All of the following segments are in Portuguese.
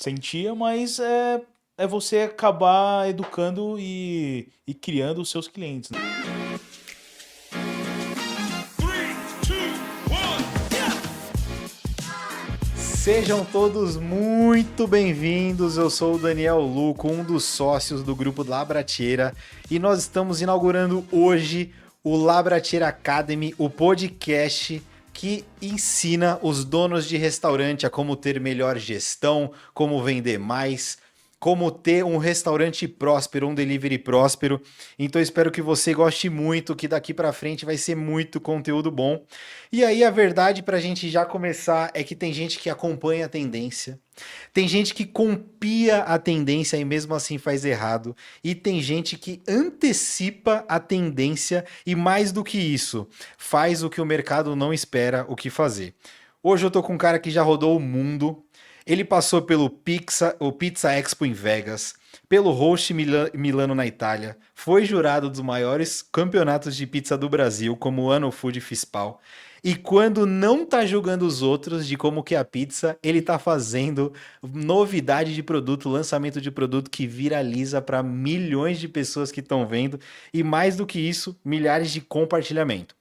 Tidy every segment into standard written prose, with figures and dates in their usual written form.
sentia, mas é você acabar educando e criando os seus clientes, né? Sejam todos muito bem-vindos. Eu sou o Daniel Luco, um dos sócios do grupo Labratiera, e nós estamos inaugurando hoje o Labratiera Academy, o podcast que ensina os donos de restaurante a como ter melhor gestão, como vender mais, como ter um restaurante próspero, um delivery próspero. Então espero que você goste muito, que daqui pra frente vai ser muito conteúdo bom. E aí a verdade pra gente já começar é que tem gente que acompanha a tendência, tem gente que copia a tendência e mesmo assim faz errado, e tem gente que antecipa a tendência e mais do que isso, faz o que o mercado não espera o que fazer. Hoje eu tô com um cara que já rodou o mundo. Ele passou pelo o Pizza Expo em Vegas, pelo Host Milano na Itália, foi jurado dos maiores campeonatos de pizza do Brasil, como o Ano Food Fispal. E quando não tá julgando os outros de como que é a pizza, ele tá fazendo novidade de produto, lançamento de produto que viraliza para milhões de pessoas que estão vendo e mais do que isso, milhares de compartilhamento.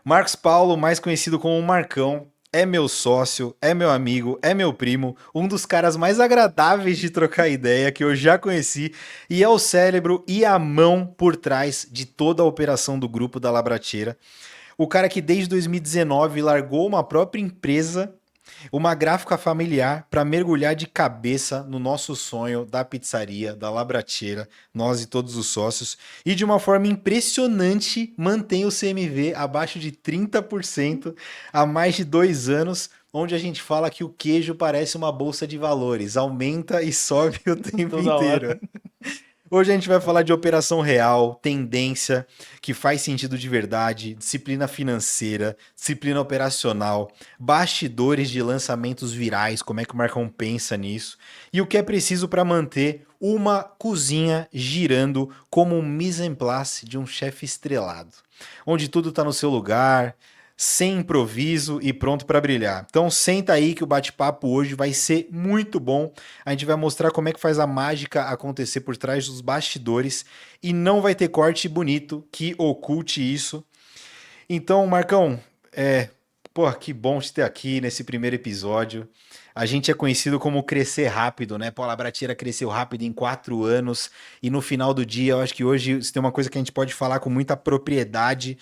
Marcos Paulo, mais conhecido como Marcão, é meu sócio, é meu amigo, é meu primo, um dos caras mais agradáveis de trocar ideia que eu já conheci e é o cérebro e a mão por trás de toda a operação do grupo da Labratiera. O cara que desde 2019 largou uma própria empresa, uma gráfica familiar, para mergulhar de cabeça no nosso sonho da pizzaria, da Labratiera, nós e todos os sócios, e de uma forma impressionante mantém o CMV abaixo de 30% há mais de 2 anos, onde a gente fala que o queijo parece uma bolsa de valores, aumenta e sobe o tempo Toda hora. inteiro. Hoje a gente vai falar de operação real, tendência, que faz sentido de verdade, disciplina financeira, disciplina operacional, bastidores de lançamentos virais, como é que o Marcão pensa nisso, e o que é preciso para manter uma cozinha girando como um mise en place de um chefe estrelado, onde tudo está no seu lugar, sem improviso e pronto para brilhar. Então senta aí que o bate-papo hoje vai ser muito bom. A gente vai mostrar como é que faz a mágica acontecer por trás dos bastidores e não vai ter corte bonito que oculte isso. Então, Marcão, pô, que bom te ter aqui nesse primeiro episódio. A gente é conhecido como crescer rápido, né? Pô, a Labratiera cresceu rápido em 4 anos e no final do dia, eu acho que hoje se tem uma coisa que a gente pode falar com muita propriedade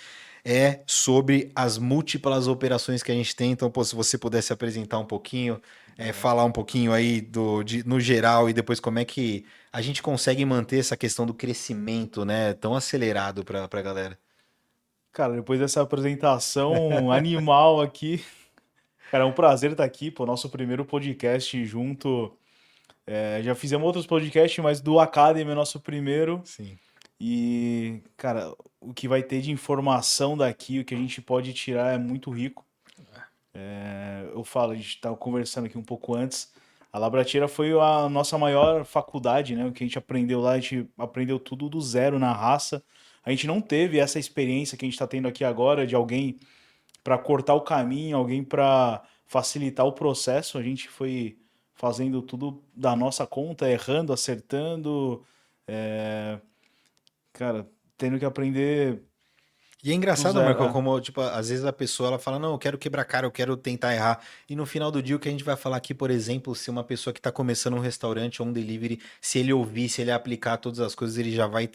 é sobre as múltiplas operações que a gente tem. Então, pô, se você pudesse apresentar um pouquinho, falar um pouquinho aí no geral e depois como é que a gente consegue manter essa questão do crescimento, né, tão acelerado pra galera. Cara, depois dessa apresentação animal aqui, cara, é um prazer estar aqui, pô, nosso primeiro podcast junto. Já fizemos outros podcasts, mas do Academy é nosso primeiro. Sim. E, cara, o que vai ter de informação daqui, o que a gente pode tirar é muito rico. Eu falo, a gente estava conversando aqui um pouco antes. A Labratiera foi a nossa maior faculdade, né? O que a gente aprendeu lá, a gente aprendeu tudo do zero na raça. A gente não teve essa experiência que a gente está tendo aqui agora de alguém para cortar o caminho, alguém para facilitar o processo. A gente foi fazendo tudo da nossa conta, errando, acertando, é, cara, tendo que aprender E é do engraçado, zero. Marco, como, tipo, às vezes a pessoa ela fala, não, eu quero quebrar cara, eu quero tentar errar. E no final do dia, o que a gente vai falar aqui, por exemplo, se uma pessoa que está começando um restaurante ou um delivery, se ele ouvir, se ele aplicar todas as coisas, ele já vai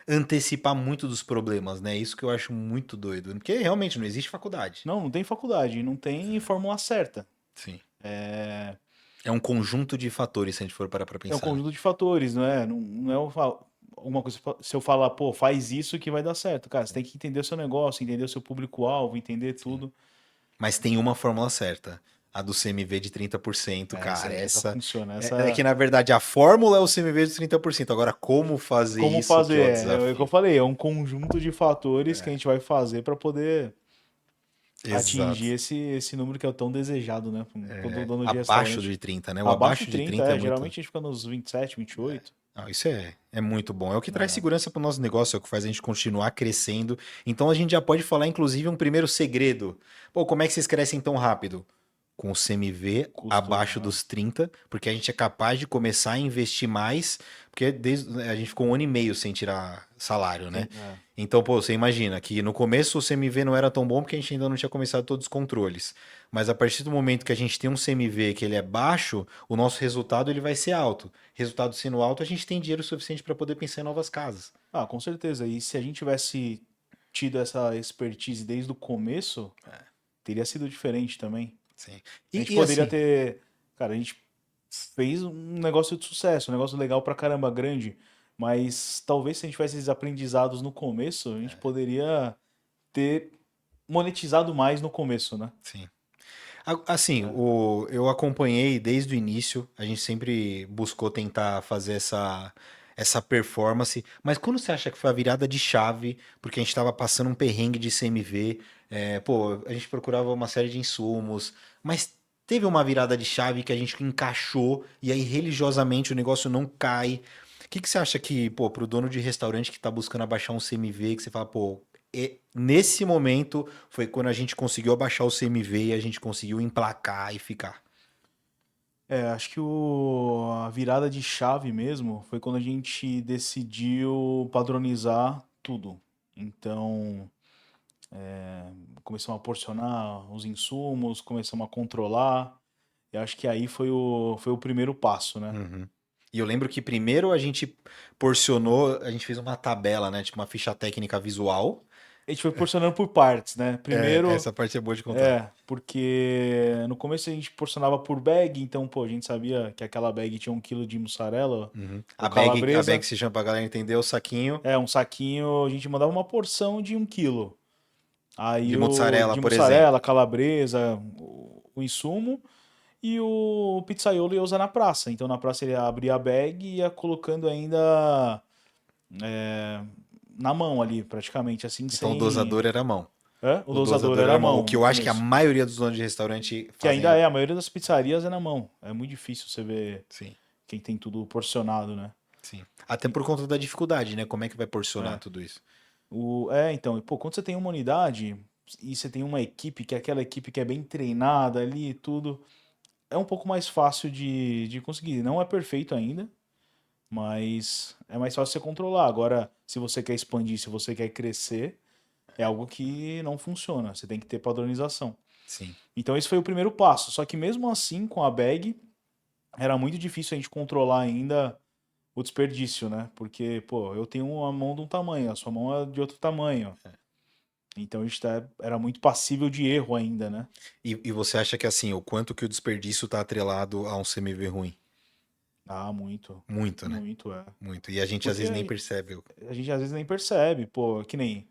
antecipar muito dos problemas, né? Isso que eu acho muito doido. Porque realmente não existe faculdade. Não tem faculdade, não tem fórmula certa. Sim. É, É um conjunto de fatores, se a gente for parar pra é um pensar, né? conjunto de fatores, não é? Não é alguma coisa. Se eu falar, pô, faz isso que vai dar certo. Cara, você tem que entender o seu negócio, entender o seu público-alvo, entender Sim. tudo. Mas tem uma fórmula certa. A do CMV de 30%, cara. Essa Essa. funciona. É que, na verdade, a fórmula é o CMV de 30%. Agora, como fazer Como isso que fazer? é o É o que eu desafio. falei, é um conjunto de fatores que a gente vai fazer para poder Exato. atingir esse número que é o tão desejado, né? Com todo dono de Abaixo restaurante. de 30, né? O Abaixo de abaixo de 30, 30 é muito. geralmente a gente fica nos 27, 28. Não, isso é muito bom. É o que traz É. segurança para o nosso negócio, é o que faz a gente continuar crescendo. Então a gente já pode falar, inclusive, um primeiro segredo. Pô, como é que vocês crescem tão rápido? com o CMV Custo, abaixo dos 30, porque a gente é capaz de começar a investir mais, porque a gente ficou 1 ano e meio sem tirar salário, né? sim, é. Então, pô, você imagina que no começo o CMV não era tão bom porque a gente ainda não tinha começado todos os controles. Mas a partir do momento que a gente tem um CMV que ele é baixo, o nosso resultado ele vai ser alto. Resultado sendo alto, a gente tem dinheiro suficiente para poder pensar em novas casas. Ah, com certeza. E se a gente tivesse tido essa expertise desde o começo, teria sido diferente também. Sim. A gente E poderia assim, ter. Cara, a gente fez um negócio de sucesso, um negócio legal pra caramba, grande. Mas talvez se a gente tivesse esses aprendizados no começo, a gente poderia ter monetizado mais no começo, né? sim. Assim, eu acompanhei desde o início, a gente sempre buscou tentar fazer essa performance, mas quando você acha que foi a virada de chave, porque a gente estava passando um perrengue de CMV, pô, a gente procurava uma série de insumos, mas teve uma virada de chave que a gente encaixou e aí religiosamente o negócio não cai. O que você acha que, pô, pro dono de restaurante que tá buscando abaixar um CMV, que você fala, pô, nesse momento foi quando a gente conseguiu abaixar o CMV e a gente conseguiu emplacar e ficar. É, acho que a virada de chave mesmo foi quando a gente decidiu padronizar tudo. Então, começamos a porcionar os insumos, começamos a controlar. E acho que aí foi o primeiro passo, né? Uhum. E eu lembro que primeiro a gente porcionou, a gente fez uma tabela, né? Tipo uma ficha técnica visual. A gente foi porcionando por partes, né? Primeiro, Essa parte é boa de contar. porque no começo a gente porcionava por bag, então, pô, a gente sabia que aquela bag tinha 1 quilo de mussarela Uhum. ou A bag calabresa. se chama pra galera entender o saquinho É, um saquinho, a gente mandava uma porção de 1 quilo. Aí de o mozzarella, de por exemplo. mussarela, calabresa, o insumo, e o pizzaiolo ia usar na praça. Então na praça ele abria a bag e ia colocando ainda na mão ali, praticamente, assim, Então o sem. dosador era a mão. Hã? O O dosador dosador era era a a mão. O mão que no eu acho que a começo. maioria dos donos de restaurante Que fazem. ainda é, a maioria das pizzarias é na mão. É muito difícil você ver Sim, quem tem tudo porcionado, né? sim. Até por conta da dificuldade, né? Como é que vai porcionar É. tudo isso? Então, e, pô, quando você tem uma unidade e você tem uma equipe, que é aquela equipe que é bem treinada ali e tudo, é um pouco mais fácil de conseguir. Não é perfeito ainda, mas é mais fácil você controlar. Agora, se você quer expandir, se você quer crescer, é algo que não funciona. Você tem que ter padronização. Sim. Então, esse foi o primeiro passo. Só que mesmo assim, com a bag, era muito difícil a gente controlar ainda o desperdício, né? Porque, pô, eu tenho a mão de um tamanho, a sua mão é de outro tamanho. Então a gente era muito passível de erro ainda, né? E você acha que assim, o quanto que o desperdício está atrelado a um CMV ruim? Ah, muito. Muito, né? Muito, é. Muito. E a gente às Porque vezes nem percebe. a gente às vezes nem percebe, pô, que nem.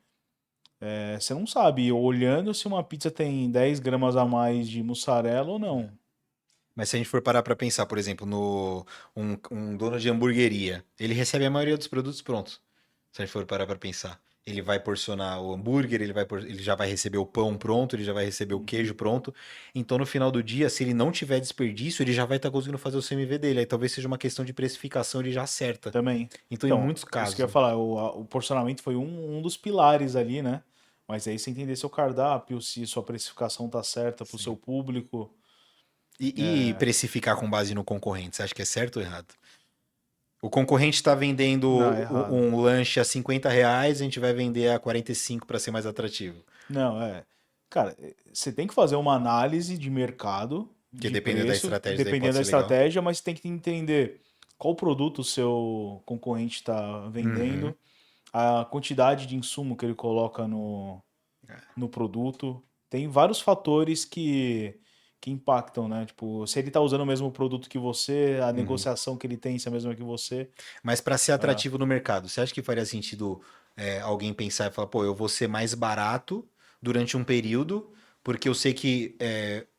Você não sabe, olhando se uma pizza tem 10 gramas a mais de mussarela ou não. Mas se a gente for parar para pensar, por exemplo, no um dono de hamburgueria, ele recebe a maioria dos produtos prontos. Se a gente for parar para pensar, ele vai porcionar o hambúrguer, ele já vai receber o pão pronto, ele já vai receber o Uhum. queijo pronto. Então, no final do dia, se ele não tiver desperdício, ele já vai estar conseguindo fazer o CMV dele. Aí talvez seja uma questão de precificação, ele já acerta. Também. Então, em Então, muitos isso que eu casos, ia falar, o porcionamento foi um dos pilares ali, né? Mas aí você entender seu cardápio, se sua precificação tá certa pro seu público. e precificar com base no concorrente, você acha que é certo ou errado? O concorrente está vendendo Não, é errado. um lanche a R$ 50, a gente vai vender a 45 para ser mais atrativo. Não, é. Cara, você tem que fazer uma análise de mercado, Porque de dependendo da preço, estratégia, daí dependendo pode da ser legal. estratégia, mas você tem que entender qual produto o seu concorrente está Uhum. vendendo, a quantidade de insumo que ele coloca no produto. Tem vários fatores que impactam, né? Tipo, se ele está usando o mesmo produto que você, a Uhum. negociação que ele tem, se é a mesma que você. Mas para ser Ah, atrativo no mercado, você acha que faria sentido alguém pensar e falar, pô, eu vou ser mais barato durante um período, porque eu sei que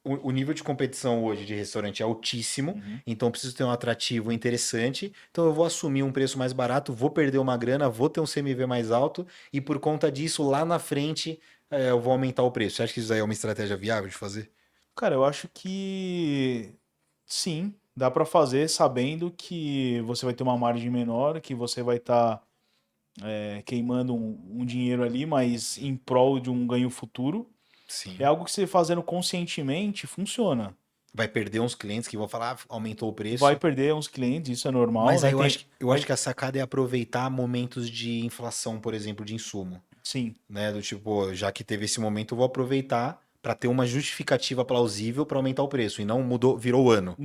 o nível de competição hoje de restaurante é altíssimo, uhum. então eu preciso ter um atrativo interessante, então eu vou assumir um preço mais barato, vou perder uma grana, vou ter um CMV mais alto, e por conta disso, lá na frente, eu vou aumentar o preço. Você acha que isso aí é uma estratégia viável de fazer? Cara, eu acho que sim, dá pra fazer sabendo que você vai ter uma margem menor, que você vai estar queimando um dinheiro ali, mas em prol de um ganho futuro. É Sim. algo que você fazendo conscientemente funciona. Vai perder uns clientes que vão falar, aumentou o Vai preço. perder uns clientes, isso é normal, Mas aí né? eu acho que a sacada é aproveitar momentos de inflação, por exemplo, de insumo, Sim, né? Do tipo, pô, já que teve esse momento, eu vou aproveitar para ter uma justificativa plausível para aumentar o preço e não mudou, virou o ano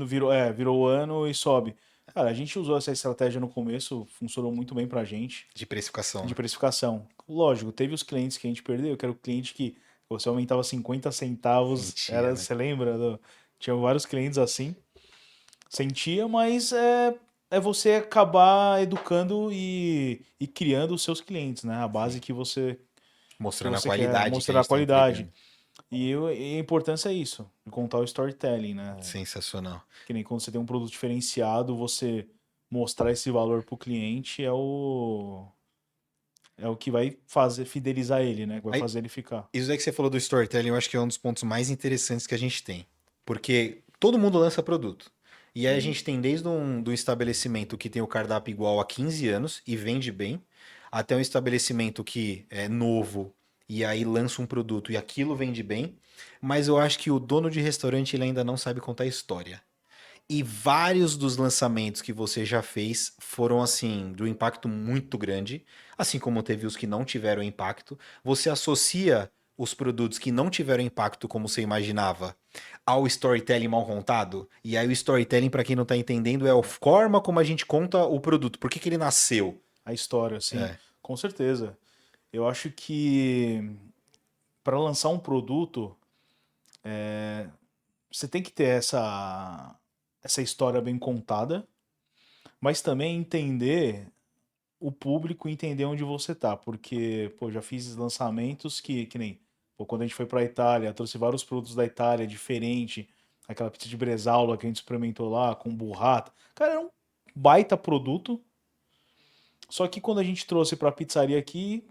virou o ano e sobe. Cara, a gente usou essa estratégia no começo, funcionou muito bem pra gente, de precificação, de né? precificação. Lógico, teve os clientes que a gente perdeu, que era o cliente que você aumentava 50 centavos, Sentia, né? você lembra? Tinha vários clientes assim, sentia, mas é você acabar educando e criando os seus clientes, né? A base Sim. que Mostrando a você quer qualidade que a mostrar a gente está qualidade. entregando. E a importância é isso, de contar o storytelling, né? Sensacional. Que nem quando você tem um produto diferenciado, você mostrar esse valor para o cliente é o que vai fazer fidelizar ele, né? Que vai Aí, fazer ele ficar. isso aí que você falou do storytelling, eu acho que é um dos pontos mais interessantes que a gente tem. Porque todo mundo lança produto. E aí a Sim. gente tem desde do estabelecimento que tem o cardápio igual há 15 anos e vende bem, até um estabelecimento que é novo e aí lança um produto e aquilo vende bem. Mas eu acho que o dono de restaurante ele ainda não sabe contar história. E vários dos lançamentos que você já fez foram assim, do impacto muito grande, assim como teve os que não tiveram impacto. Você associa os produtos que não tiveram impacto como você imaginava ao storytelling mal contado? E aí o storytelling, para quem não tá entendendo, é a forma como a gente conta o produto. Por que que ele nasceu? A história, sim, É. com certeza. Eu acho que para lançar um produto, você tem que ter essa história bem contada, mas também entender o público, entender onde você tá, porque, pô, já fiz lançamentos que nem, pô, quando a gente foi pra Itália, trouxe vários produtos da Itália diferente, aquela pizza de bresaola que a gente experimentou lá com burrata. Cara, era um baita produto, só que quando a gente trouxe pra pizzaria aqui,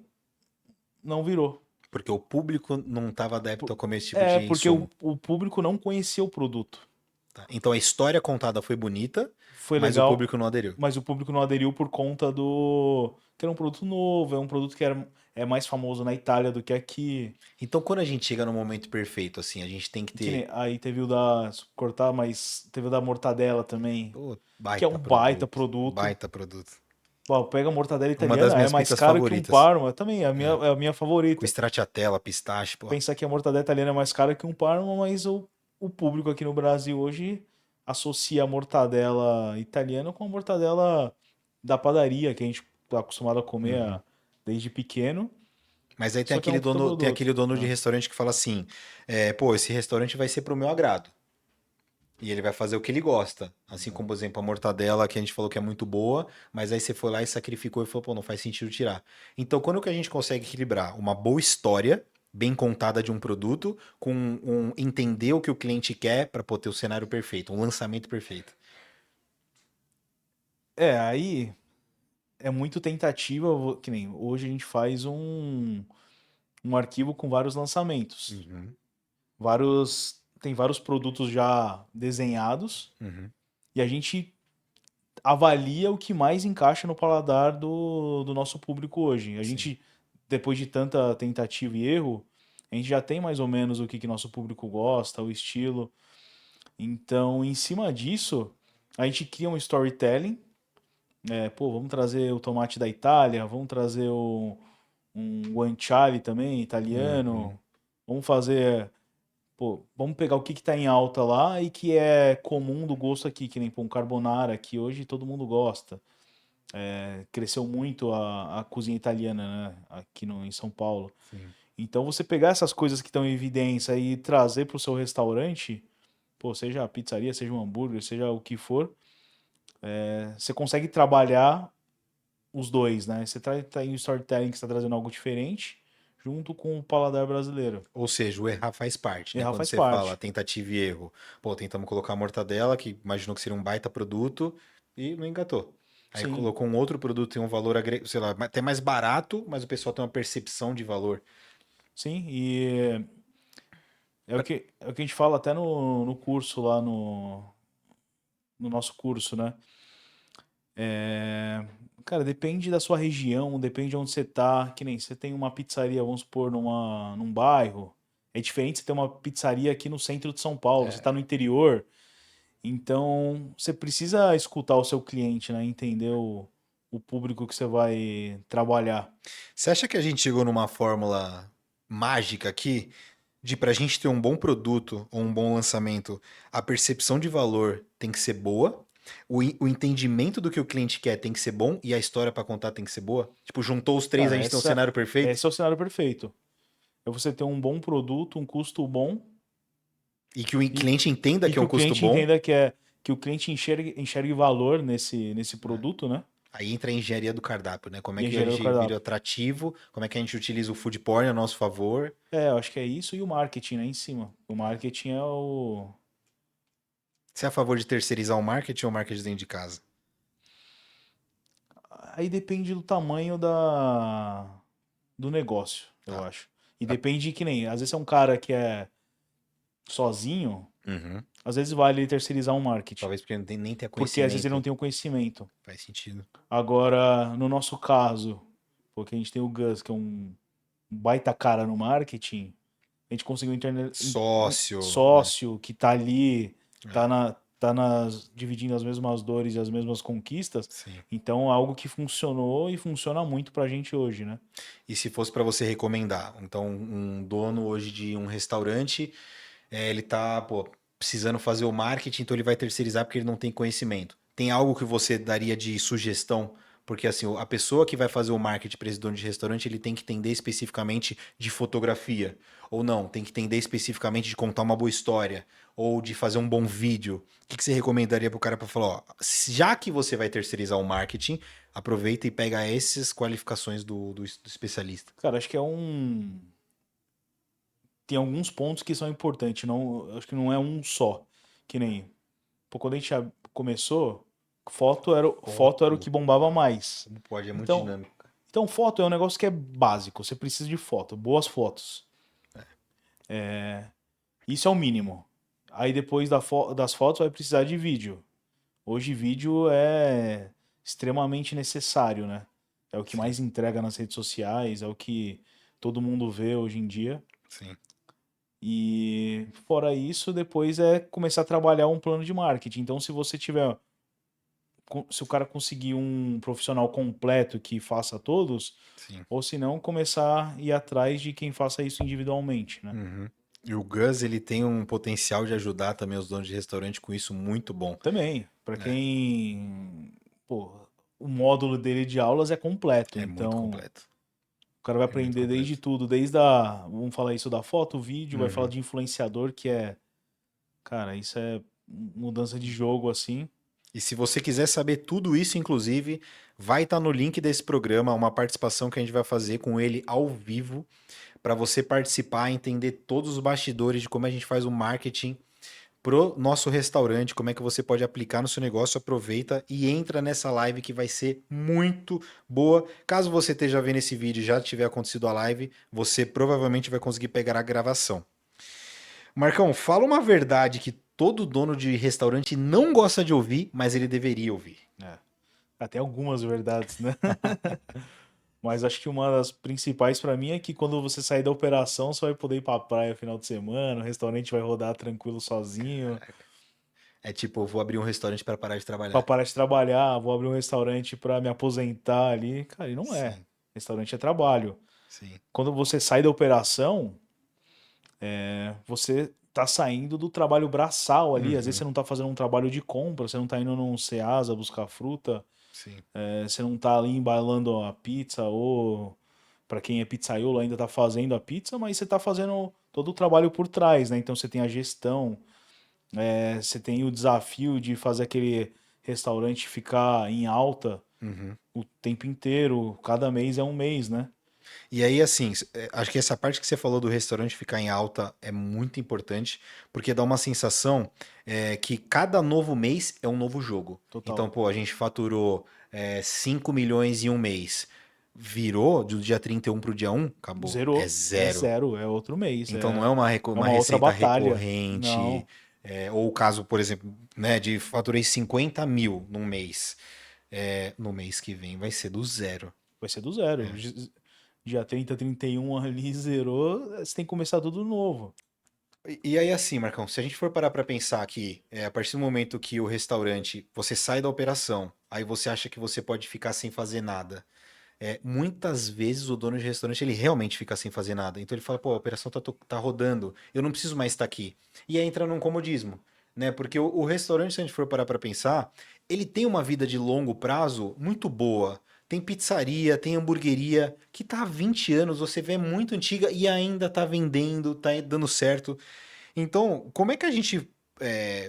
não virou. Porque o público não estava adepto Por- a comer esse tipo É, de porque insumo. o público não conhecia o produto. Tá? Então a história contada foi bonita, Foi mas o legal, público não aderiu. mas o público não aderiu por conta do que era um produto novo, é um produto que é mais famoso na Itália do que aqui. Então quando a gente chega no momento perfeito, assim, a gente tem que Que ter. nem, aí teve o da cortar, mas teve o da mortadela também, Pô, que é baita um baita produto. produto. Baita produto. Pô, pega a mortadela Uma das italiana, é minhas mais pizzas caro que um favoritas. Parma, também é a minha Com favorita. stracciatella, pistache, pô. Pensar que a mortadela italiana é mais cara que um Parma, mas o público aqui no Brasil hoje associa a mortadela italiana com a mortadela da padaria, que a gente tá acostumado a comer Uhum. desde pequeno, Mas aí só que é um puta tem produto. aquele dono de Ah, restaurante que fala assim: pô, esse restaurante vai ser pro meu agrado. E ele vai fazer o que ele gosta. Assim como, por exemplo, a mortadela que a gente falou que é muito boa, mas aí você foi lá e sacrificou e falou, pô, não faz sentido tirar. Então, quando que a gente consegue equilibrar uma boa história, bem contada de um produto, com entender o que o cliente quer para ter o cenário perfeito, um lançamento perfeito? Aí é muito tentativa, que nem hoje a gente faz um arquivo com vários lançamentos. Uhum, Tem vários produtos já desenhados uhum, e a gente avalia o que mais encaixa no paladar do nosso público hoje. A sim. gente, depois de tanta tentativa e erro, a gente já tem mais ou menos o que nosso público gosta, o estilo. Então, em cima disso, a gente cria um storytelling. Pô, vamos trazer o tomate da Itália, vamos trazer um guanciale também, Uhum. italiano. Vamos fazer. Pô, vamos pegar o que que tá em alta lá e que é comum do gosto aqui, que nem pô, um carbonara, que hoje todo mundo gosta. Cresceu muito a cozinha italiana, né, aqui em São Paulo. Sim. Então você pegar essas coisas que estão em evidência e trazer para o seu restaurante, pô, seja a pizzaria, seja um hambúrguer, seja o que for, você consegue trabalhar os dois, né? Você tá em storytelling que está trazendo algo diferente, junto com o paladar brasileiro. Ou seja, o errar faz parte, né? Errar Quando faz você fala parte. tentativa e erro, pô, tentamos colocar a mortadela, que imaginou que seria um baita produto, e não engatou. Aí Sim, colocou um outro produto, tem um valor, sei lá, até mais barato, mas o pessoal tem uma percepção de valor. sim, e é o que a gente fala até no curso lá no nosso curso, né? Cara, depende da sua região, depende de onde você tá. Que nem você tem uma pizzaria, vamos supor, num bairro. É diferente você ter uma pizzaria aqui no centro de São Paulo, você tá no interior. Então, você precisa escutar o seu cliente, né? Entender o público que você vai trabalhar. Você acha que a gente chegou numa fórmula mágica aqui de pra gente ter um bom produto ou um bom lançamento, a percepção de valor tem que ser boa, o entendimento do que o cliente quer tem que ser bom e a história pra contar tem que ser boa? Tipo, juntou os três, a Cara, gente tem um cenário perfeito? esse é o cenário perfeito. É você ter um bom produto, um custo bom E que o e, cliente entenda e que é que um o custo cliente bom? entenda que o cliente enxergue valor nesse produto, né? Aí entra a engenharia do cardápio, né? Como é E a que a engenharia do gente vira cardápio. atrativo, como é que a gente utiliza o food porn a nosso favor. Eu acho que é isso e o marketing, né, em cima. O marketing é o. Você é a favor de terceirizar o marketing ou o marketing dentro de casa? Aí depende do tamanho do negócio, eu Tá. acho. E depende que nem. Às vezes é um cara que é sozinho, Uhum. às vezes vale ele terceirizar um marketing. Talvez porque nem tenha Porque às vezes ele não conhecimento. tem o conhecimento. Faz sentido. Agora, no nosso caso, porque a gente tem o Gus, que é um baita cara no marketing, a gente conseguiu Sócio, né? sócio que tá ali, É, dividindo as mesmas dores e as mesmas conquistas. sim. Então, é algo que funcionou e funciona muito pra gente hoje, né? E se fosse para você recomendar, então um dono hoje de um restaurante, ele tá, pô, precisando fazer o marketing, então ele vai terceirizar porque ele não tem conhecimento. Tem algo que você daria de sugestão? Porque assim, a pessoa que vai fazer o marketing para esse dono de restaurante, ele tem que entender especificamente de fotografia. Ou não, tem que entender especificamente de contar uma boa história. Ou de fazer um bom vídeo. O que você recomendaria para o cara para falar, ó, já que você vai terceirizar o marketing, aproveita e pega essas qualificações do especialista. Cara, acho que é um. Tem alguns pontos que são importantes. Não, acho que não é um só. Que nem. Pô, quando a gente começou, foto era o Foto, que bombava mais. como pode, é muito Então, dinâmico, cara. então, foto é um negócio que é básico. Você precisa de foto, boas fotos. Isso é o mínimo. Aí depois das fotos vai precisar de vídeo. Hoje vídeo é extremamente necessário, né? É o que Sim, mais entrega nas redes sociais, é o que todo mundo vê hoje em dia. sim. E fora isso, depois é começar a trabalhar um plano de marketing. Então, se você tiver, se o cara conseguir um profissional completo que faça todos, Sim. ou se não, começar a ir atrás de quem faça isso individualmente, né? Uhum. E o Gus, ele tem um potencial de ajudar também os donos de restaurante com isso muito bom. Também, para É, quem, pô, o módulo dele de aulas é completo, é muito então completo. o cara vai É muito aprender desde completo. tudo, vamos falar isso da foto, vídeo, vai falar Uhum. de influenciador, que é, cara, isso é mudança de jogo assim. E se você quiser saber tudo isso, inclusive, vai estar no link desse programa, uma participação que a gente vai fazer com ele ao vivo, para você participar, entender todos os bastidores de como a gente faz o marketing pro nosso restaurante, como é que você pode aplicar no seu negócio, aproveita e entra nessa live que vai ser muito boa. Caso você esteja vendo esse vídeo e já tiver acontecido a live, você provavelmente vai conseguir pegar a gravação. Marcão, fala uma verdade que todo dono de restaurante não gosta de ouvir, mas ele deveria ouvir. É, até algumas verdades, né? Mas acho que uma das principais pra mim é que quando você sair da operação, você vai poder ir pra praia final de semana, o restaurante vai rodar tranquilo sozinho. É tipo, eu vou abrir um restaurante para parar de Pra trabalhar. parar de trabalhar, vou abrir um restaurante pra me aposentar ali. Cara, e não é. Sim, Restaurante é trabalho. sim. Quando você sai da operação, você tá saindo do trabalho braçal ali. Às vezes Uhum, você não tá fazendo um trabalho de compra, você não tá indo num Ceasa buscar fruta, sim. você não tá ali embalando a pizza ou para quem é pizzaiolo ainda tá fazendo a pizza, mas você tá fazendo todo o trabalho por trás, né? Então você tem a gestão, você tem o desafio de fazer aquele restaurante ficar em alta Uhum. o tempo inteiro, cada mês é um mês, né? E aí, assim, acho que essa parte que você falou do restaurante ficar em alta é muito importante, porque dá uma sensação que cada novo mês é um novo jogo. Então, Total. pô, a gente faturou 5 milhões em um mês. Virou do dia 31 para o dia 1, acabou. É Zerou, é zero. zero, é outro mês, Então não é é uma uma outra receita batalha. recorrente, Não, ou o caso, por exemplo, né, de faturei 50 mil num mês. No mês que vem vai ser do zero. vai ser do zero. dia 30, 31 ali, zerou, você tem que começar tudo novo. E aí, assim, Marcão, se a gente for parar pra pensar que a partir do momento que o restaurante, você sai da operação, aí você acha que você pode ficar sem fazer nada. Muitas vezes o dono de restaurante, ele realmente fica sem fazer nada. Então ele fala, pô, a operação tá rodando, eu não preciso mais estar aqui. E aí entra num comodismo, né? Porque o restaurante, se a gente for parar pra pensar, ele tem uma vida de longo prazo muito boa. Tem pizzaria, tem hamburgueria, que tá há 20 anos, você vê, é muito antiga e ainda tá vendendo, tá dando certo. Então, como é que a gente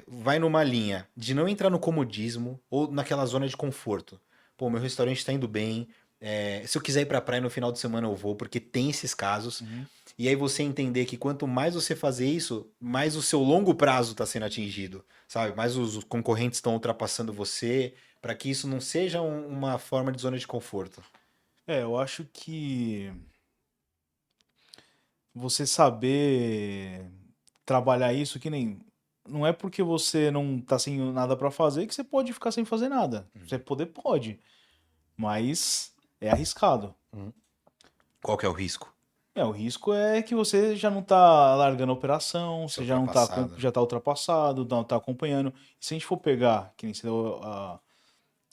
vai numa linha de não entrar no comodismo ou naquela zona de conforto? Pô, meu restaurante está indo bem. Se eu quiser ir pra praia no final de semana eu vou, porque tem esses casos. Uhum. E aí você entender que quanto mais você fazer isso, mais o seu longo prazo está sendo atingido, sabe? Mais os concorrentes estão ultrapassando você, para que isso não seja uma forma de zona de conforto. Eu acho que você saber trabalhar isso que nem. Não é porque você não tá sem nada pra fazer que você pode ficar sem fazer nada. Você poder pode, mas é arriscado. Qual que é o risco? O risco é que você já não tá largando a operação, Ser você já não tá, ultrapassado. já tá ultrapassado, não tá acompanhando. E se a gente for pegar, que nem você deu,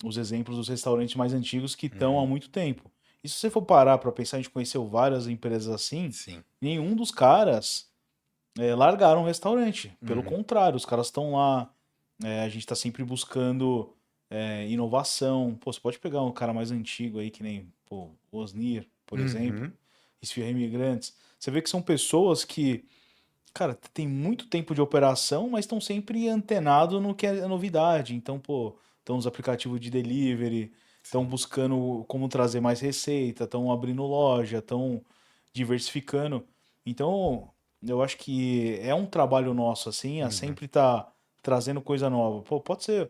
os exemplos dos restaurantes mais antigos que estão há Uhum. muito tempo. E se você for parar para pensar, a gente conheceu várias empresas assim, Sim. nenhum dos caras largaram o restaurante. Pelo Uhum. contrário, os caras estão lá, a gente está sempre buscando inovação. Pô, você pode pegar um cara mais antigo aí, que nem pô, Osnir, por exemplo, Uhum. Esfirra Imigrantes. Você vê que são pessoas que, cara, tem muito tempo de operação, mas estão sempre antenados no que é novidade. Então, pô, estão nos aplicativos de delivery, estão Sim. buscando como trazer mais receita, estão abrindo loja, estão diversificando. Então, eu acho que é um trabalho nosso, assim, a Uhum. sempre estar trazendo coisa nova. Pô, pode ser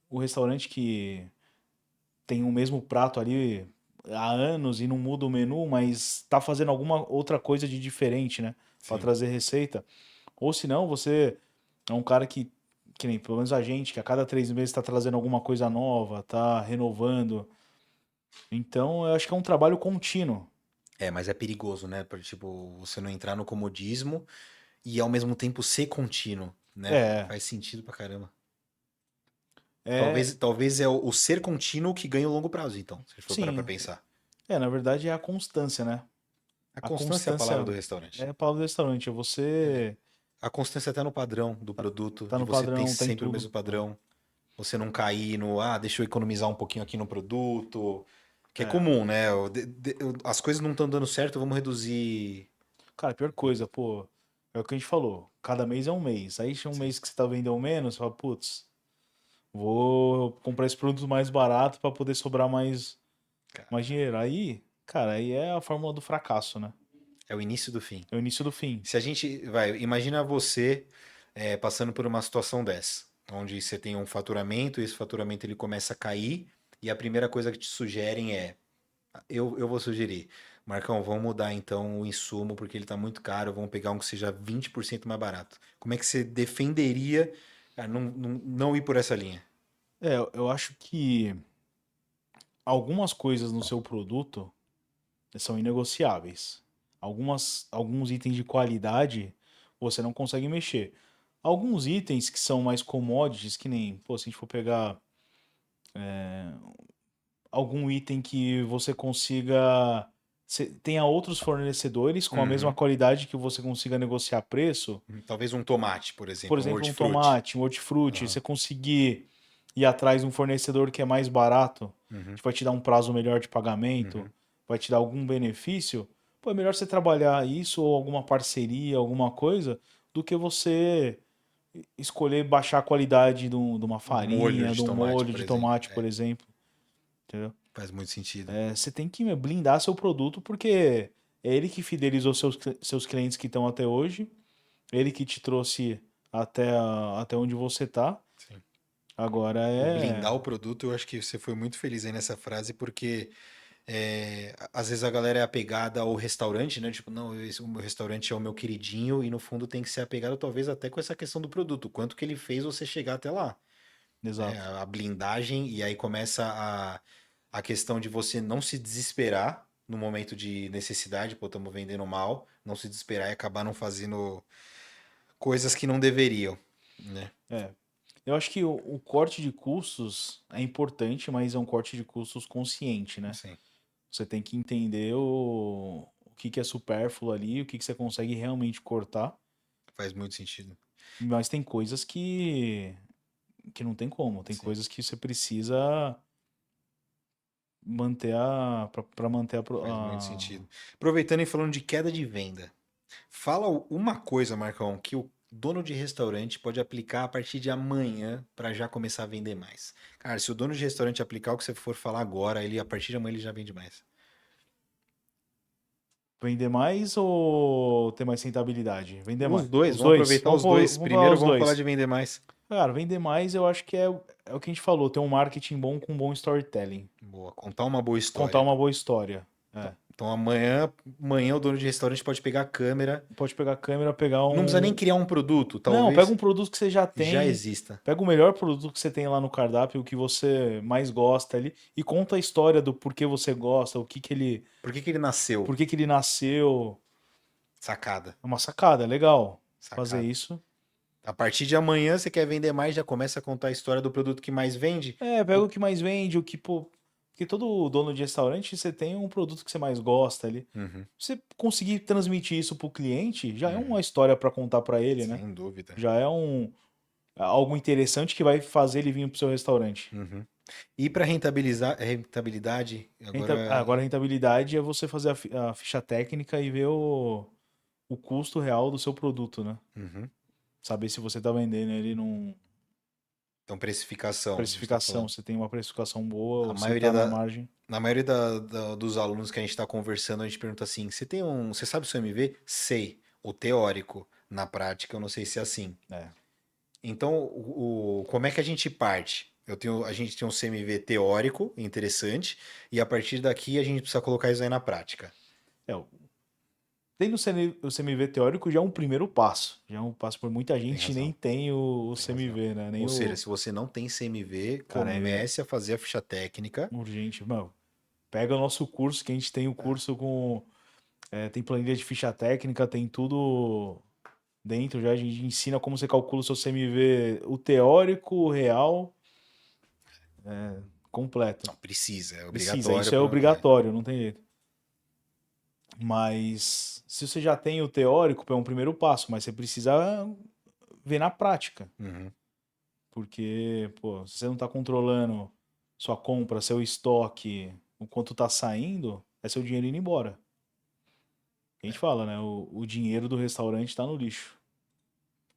o restaurante que tem o mesmo prato ali há anos e não muda o menu, mas tá fazendo alguma outra coisa de diferente, né? Para Sim. trazer receita. Ou se não, você é um cara que nem pelo menos a gente, que a cada 3 meses está trazendo alguma coisa nova, tá renovando. Então, eu acho que é um trabalho contínuo. Mas é perigoso, né? Por, tipo, você não entrar no comodismo e ao mesmo tempo ser contínuo, né? É, Faz sentido pra caramba. é, Talvez é o ser contínuo que ganha o longo prazo, então, se a gente for parar pra sim. pensar. Na verdade é a constância, né? A A constância é a palavra constância do restaurante. é a palavra do restaurante. É você A constância até no padrão do produto, tá de no você ter padrão, tá em sempre o tudo. mesmo padrão. Você não cair no, deixa eu economizar um pouquinho aqui no produto, que é É. comum, né? As coisas não estão dando certo, vamos reduzir. Cara, pior coisa, pô, é o que a gente falou. Cada mês é um mês. Aí chega um Sim. mês que você tá vendendo menos, você fala, putz, vou comprar esse produto mais barato para poder sobrar mais Cara, dinheiro. Aí, cara, aí é a fórmula do fracasso, né? é o início do fim. É o início do fim. Se a gente imagina você passando por uma situação dessa, onde você tem um faturamento e esse faturamento ele começa a cair e a primeira coisa que te sugerem eu vou sugerir, Marcão, vamos mudar então o insumo porque ele está muito caro, vamos pegar um que seja 20% mais barato. Como é que você defenderia não ir por essa linha? Eu acho que algumas coisas no seu produto são inegociáveis. Alguns itens de qualidade você não consegue mexer. Alguns itens que são mais commodities, que nem, pô, se a gente for pegar algum item que você consiga. Tenha outros fornecedores com a mesma Uhum. qualidade que você consiga negociar preço. Talvez um tomate, por Por exemplo, um exemplo, um hortifruti. tomate, um hortifruti. Aham. Você conseguir ir atrás de um fornecedor que é mais barato, Uhum. que vai te dar um prazo melhor de pagamento, Uhum. vai te dar algum benefício. Pô, é melhor você trabalhar isso ou alguma parceria, alguma coisa, do que você escolher baixar a qualidade de uma Um molho farinha, de de um tomate, molho por de exemplo. tomate, por exemplo. Entendeu? Faz muito sentido. Você tem que blindar seu produto porque é ele que fidelizou seus clientes que estão até hoje, ele que te trouxe até onde você tá. Sim. Agora O blindar o produto, eu acho que você foi muito feliz aí nessa frase, porque às vezes a galera é apegada ao restaurante, né? Tipo, não, o meu restaurante é o meu queridinho, e no fundo tem que ser apegado talvez até com essa questão do produto, o quanto que ele fez você chegar até lá, né? exato. A blindagem, e aí começa a questão de você não se desesperar no momento de necessidade, pô, estamos vendendo mal, não se desesperar e acabar não fazendo coisas que não deveriam, né? É. Eu acho que o corte de custos é importante, mas é um corte de custos consciente, né? Sim, Você tem que entender o que que é supérfluo ali, o que que você consegue realmente cortar, faz muito sentido. mas tem coisas que não tem como, tem Sim, coisas que você precisa manter para manter faz muito sentido. Aproveitando e falando de queda de venda, fala uma coisa, Marcão, que o dono de restaurante pode aplicar a partir de amanhã para já começar a vender mais. Cara, se o dono de restaurante aplicar o que você for falar agora, ele a partir de amanhã ele já vende mais. vender mais ou ter mais rentabilidade? Vender mais. Os dois, Os vamos dois. aproveitar os dois. Vamos falar Primeiro os vamos falar de dois. vender mais. Cara, vender mais eu acho que é o que a gente falou, ter um marketing bom com bom storytelling. Boa, contar uma boa Contar história. uma boa história. Então, É. então amanhã o dono de restaurante pode pegar a câmera. Pode pegar a câmera, pegar Não precisa nem um. criar um produto, Não, pega talvez um produto que você já já tem. exista. Pega o melhor produto que você tem lá no cardápio, o que você mais gosta ali, e conta a história do porquê você gosta, o que que ele. Por que que ele nasceu? Por que que ele nasceu. Sacada. É uma sacada, é legal fazer Sacada. isso. A partir de amanhã você quer vender mais, já começa a contar a história do produto que mais vende. É, pega o que mais vende, o que, pô. Porque todo dono de restaurante, você tem um produto que você mais gosta ali. Uhum, Você conseguir transmitir isso pro cliente, já é uma uhum. história para contar para ele, né? Sem dúvida. Já é algo interessante que vai fazer ele vir pro seu restaurante. Uhum. E para rentabilizar, rentabilidade, agora. Agora a rentabilidade é você fazer a ficha técnica e ver o custo real do seu produto, né? Uhum. Saber se você tá vendendo ele num Então, precificação, a gente está precificação, falando. se tem uma precificação boa A ou se maioria tá na da, margem. na maioria dos alunos que a gente está conversando, a gente pergunta assim: você sabe o seu MV? Sei. O teórico. Na prática, eu não sei se é assim. É. Então, como é que a gente parte? A gente tem um CMV teórico interessante, e a partir daqui a gente precisa colocar isso aí na prática. É, tendo o CMV teórico já é um primeiro passo. Já é um passo por muita Tem gente nem razão, tem o tem razão. CMV, né? Nem Ou seja, o. se você não tem CMV, Cara, é comece a fazer a ficha técnica. urgente. Mano, pega o nosso curso, que a gente tem o curso com. Tem planilha de ficha técnica, tem tudo dentro já. A gente ensina como você calcula o seu CMV, o teórico, o real, completo. Não precisa, é Precisa, obrigatório isso é obrigatório, não tem jeito. Mas se você já tem o teórico, é um primeiro passo, mas você precisa ver na prática. Uhum. Porque, pô, se você não tá controlando sua compra, seu estoque, o quanto tá saindo, é seu dinheiro indo embora. A gente fala, né? O dinheiro do restaurante tá no lixo.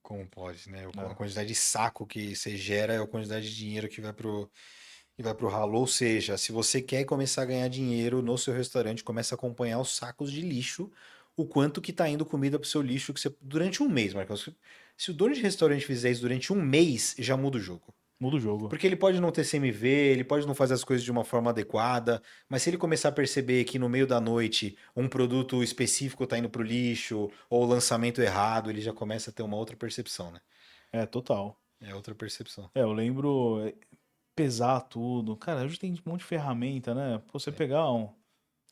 Como pode, né? A Né? quantidade de saco que você gera é a quantidade de dinheiro que vai pro ralo. Ou seja, se você quer começar a ganhar dinheiro no seu restaurante, começa a acompanhar os sacos de lixo, o quanto que tá indo comida pro seu lixo durante um mês, Marcos. Se o dono de restaurante fizer isso durante um mês, já muda o jogo. Muda o jogo. Porque ele pode não ter CMV, ele pode não fazer as coisas de uma forma adequada, mas se ele começar a perceber que no meio da noite um produto específico está indo pro lixo, ou o lançamento errado, ele já começa a ter uma outra percepção, né? É, total. É outra percepção. Eu lembro pesar tudo. Cara, hoje tem um monte de ferramenta, né? Pô, você pegar um.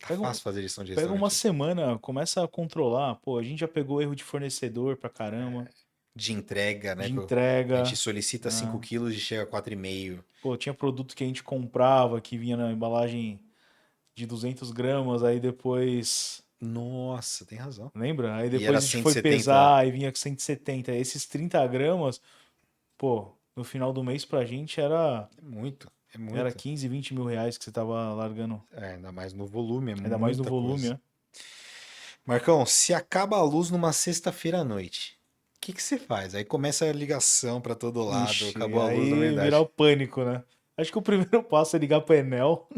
Tá Pega, fácil fazer gestão de pega uma restaurante. semana, começa a controlar. Pô, a gente já pegou erro de fornecedor pra caramba, De entrega, né? de A gente entrega. solicita 5 Né? quilos e chega a 4,5. Pô, tinha produto que a gente comprava que vinha na embalagem de 200 gramas, aí depois. Nossa, tem razão. Lembra? Aí E era depois a gente foi 170. pesar e vinha com 170. Esses 30 gramas, pô, no final do mês pra gente É muito, é era muito. 15, 20 mil reais que você tava largando. É, ainda mais no volume, é Ainda mais no muita volume, coisa. né? Marcão, se acaba a luz numa sexta-feira à noite, o que que você faz? Aí começa a ligação pra todo lado, Ixi, acabou a luz na aí virar verdade. o pânico, né? Acho que o primeiro passo é ligar pro Enel.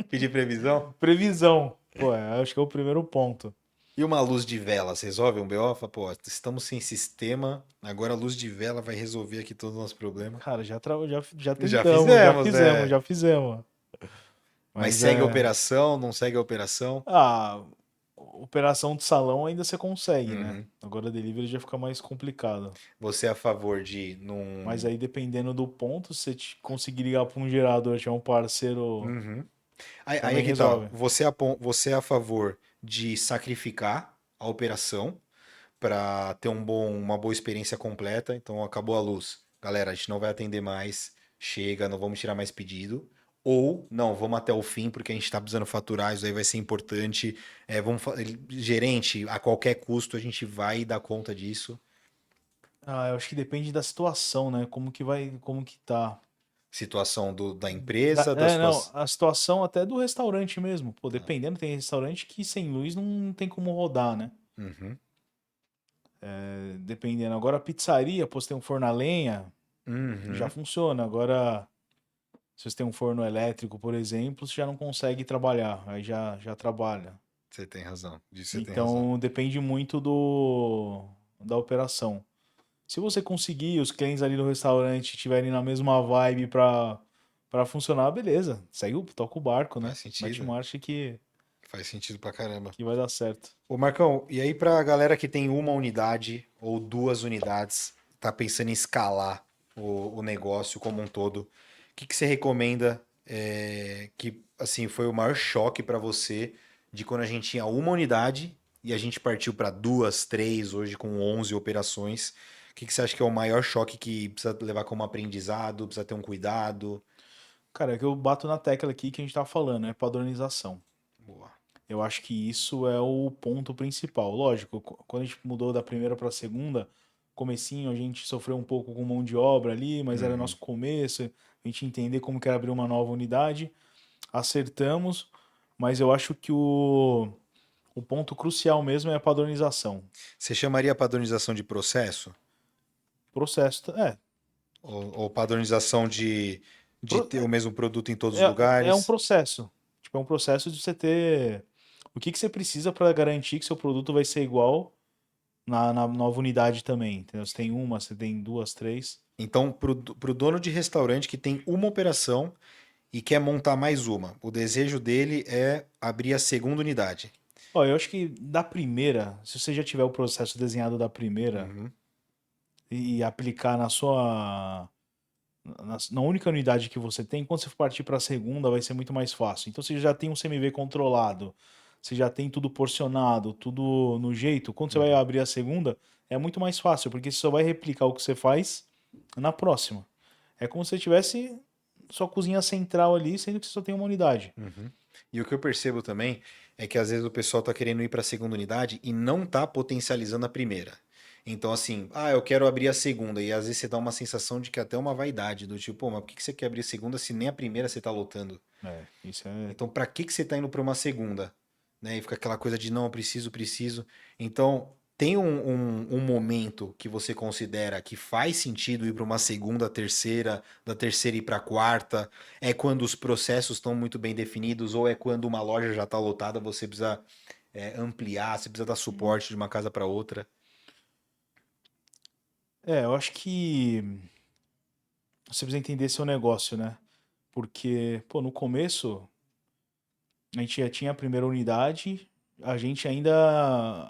Pedir previsão? Previsão. Pô, acho que é o primeiro ponto. E uma luz de vela, você resolve um BO? Fala, pô, estamos sem sistema, agora a luz de vela vai resolver aqui todos os nossos problemas. Cara, já Já tentamos, fizemos, né? já fizemos. Mas Mas segue a é. operação, não segue a operação? Ah, operação de salão ainda você consegue, né? Uhum. Agora delivery já fica mais complicado. Você é a favor de Mas num. aí dependendo do ponto, se você conseguir ligar para um gerador, tiver um parceiro Uhum. Aí é também que tá. resolve. Você é a favor de sacrificar a operação para ter uma boa experiência completa. Então acabou a luz. Galera, a gente não vai atender mais. Chega, não vamos tirar mais pedido. Ou, não, vamos até o fim, porque a gente está precisando faturar, isso aí vai ser importante. Gerente, a qualquer custo, a gente vai dar conta disso. Ah, eu acho que depende da situação, né? Como que tá. Situação da empresa, da Não, situação. a situação até do restaurante mesmo. Pô, dependendo, tem restaurante que sem luz não tem como rodar, né? Uhum. Dependendo. Agora, a pizzaria, pô, você tem um forno a lenha, já Uhum. funciona. Agora, se você tem um forno elétrico, por exemplo, você já não consegue trabalhar. Aí já trabalha. Você tem razão. Disso você tem razão. Então, depende muito da operação. Se você conseguir, os clientes ali no restaurante estiverem na mesma vibe pra funcionar, beleza. Toca o barco, né? Faz Mete sentido. marcha Faz sentido pra caramba. que vai dar certo. Ô Marcão, e aí pra galera que tem uma unidade ou duas unidades, tá pensando em escalar o negócio como um todo, o que você recomenda que assim foi o maior choque pra você de quando a gente tinha uma unidade e a gente partiu pra duas, três, hoje com 11 operações? O que você acha que é o maior choque que precisa levar como aprendizado, precisa ter um cuidado? Cara, é que eu bato na tecla aqui que a gente tá falando, é padronização. Boa. Eu acho que isso é o ponto principal. Lógico, quando a gente mudou da primeira para a segunda, comecinho a gente sofreu um pouco com mão de obra ali, mas era Uhum. nosso começo, a gente entender como que era abrir uma nova unidade. Acertamos, mas eu acho que o ponto crucial mesmo é a padronização. Você chamaria a padronização de processo? Processo, Ou padronização de pro- ter o mesmo produto em todos os é um lugares? processo. Tipo, é um processo de você ter o que você precisa para garantir que seu produto vai ser igual na nova unidade também, entendeu? Você tem uma, você tem duas, três. Então, para o dono de restaurante que tem uma operação e quer montar mais uma, o desejo dele é abrir a segunda unidade. Ó, eu acho que da primeira, se você já tiver o processo desenhado da primeira Uhum, e aplicar na única unidade que você tem, quando você for partir para a segunda, vai ser muito mais fácil. Então você já tem um CMV controlado, você já tem tudo porcionado, tudo no jeito. Quando você vai uhum. abrir a segunda, é muito mais fácil, porque você só vai replicar o que você faz na próxima. É como se você tivesse sua cozinha central ali, sendo que você só tem uma unidade. Uhum. E o que eu percebo também é que às vezes o pessoal tá querendo ir para a segunda unidade e não tá potencializando a primeira. Então, assim, eu quero abrir a segunda. E às vezes você dá uma sensação de que até uma vaidade, do tipo, pô, mas por que você quer abrir a segunda se nem a primeira você tá lotando? Isso é. Então, para que você está indo para uma segunda? Né? E fica aquela coisa de não, eu preciso, preciso. Então, tem um momento que você considera que faz sentido ir para uma segunda, terceira, da terceira ir para a quarta? É quando os processos estão muito bem definidos ou é quando uma loja já está lotada, você precisa ampliar, você precisa dar suporte de uma casa para outra? Eu acho que você precisa entender seu negócio, né? Porque, pô, no começo, a gente já tinha a primeira unidade, a gente ainda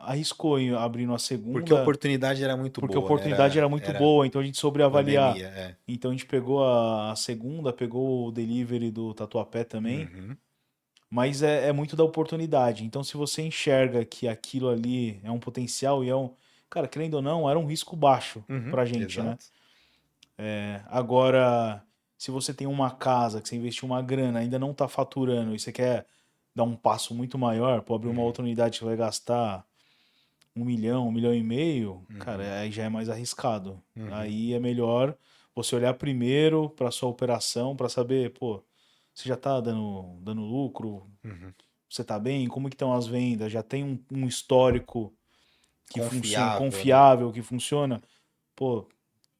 arriscou em abrir uma Porque a segunda, oportunidade era muito porque a boa, né? oportunidade era muito Era boa, então a gente soube avaliar. pandemia, é. Então a gente pegou a segunda, pegou o delivery do Tatuapé também, Uhum, mas é muito da oportunidade. Então se você enxerga que aquilo ali é um potencial e é um. Cara, querendo ou não, era um risco baixo uhum, pra gente, né? exato. Agora, se você tem uma casa que você investiu uma grana, ainda não está faturando e você quer dar um passo muito maior, pô, abrir uma Uhum, outra unidade que vai gastar 1 milhão, 1,5 milhão, uhum, cara, aí já é mais arriscado. uhum, Aí é melhor você olhar primeiro para sua operação, para saber, pô, você já está dando lucro, uhum. você está bem, como que estão as vendas, já tem um histórico que funciona, Confiável, né? confiável, que funciona. Pô,